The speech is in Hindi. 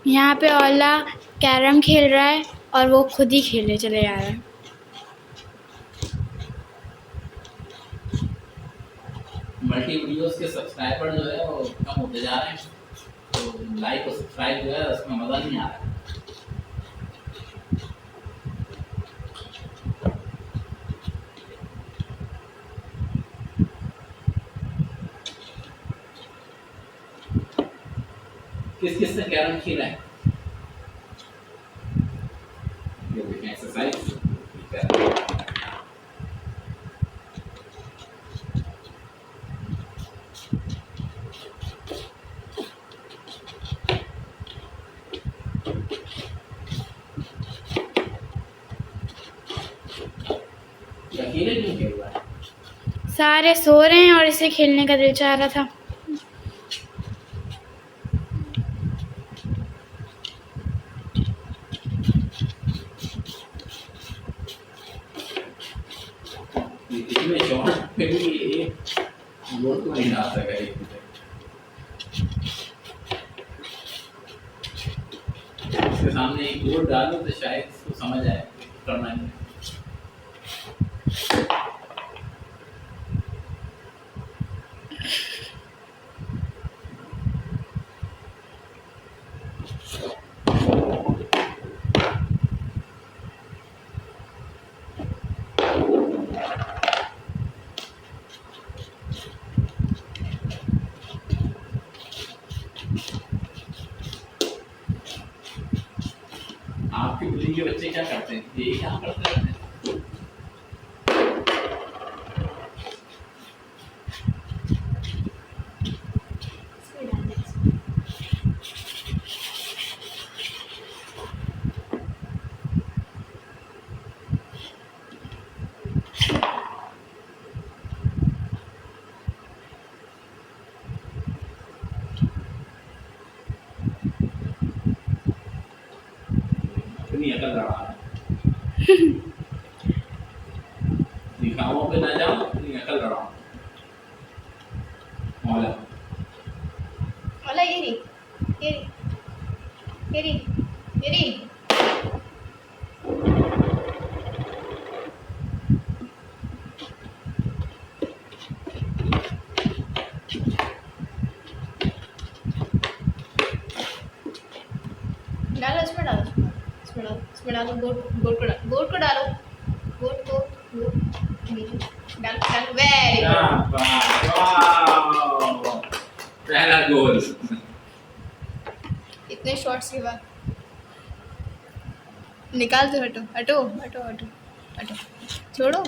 यहाँ पे ओला कैरम खेल रहा है और वो खुद ही खेलने चले जा रहा है। मल्टी वीडियोस के सब्सक्राइबर जो है वो कम होते जा रहे हैं, तो लाइक और सब्सक्राइब जो है उसमें मजा नहीं आ रहा है। किस किस ने कैरम खेला है? ये देखें एक्सरसाइज अकेले क्यों खेल रहा है? सारे सो रहे हैं और इसे खेलने का दिल चाह रहा था। इतने शॉर्ट पे भी ये गोल को नहीं डाल सका एक भी। इसके सामने एक गोल डालो तो शायद इसको समझ आए करना नहीं। आपकी बुद्धि के बच्चे क्या करते हैं? यही काम करते रहते हैं। अपनी अकल लड़ा है। दिखाओ पे ना जाओ, अपनी अकल लड़ाओ। मौला ओला ये री डालो, इसमें डालो, इसमें डालो, गोट को डालो, गोट डालो, वेरी गुड। पहला गोल। इतने शॉट्स के बाद निकाल दो, हटो, छोड़ो।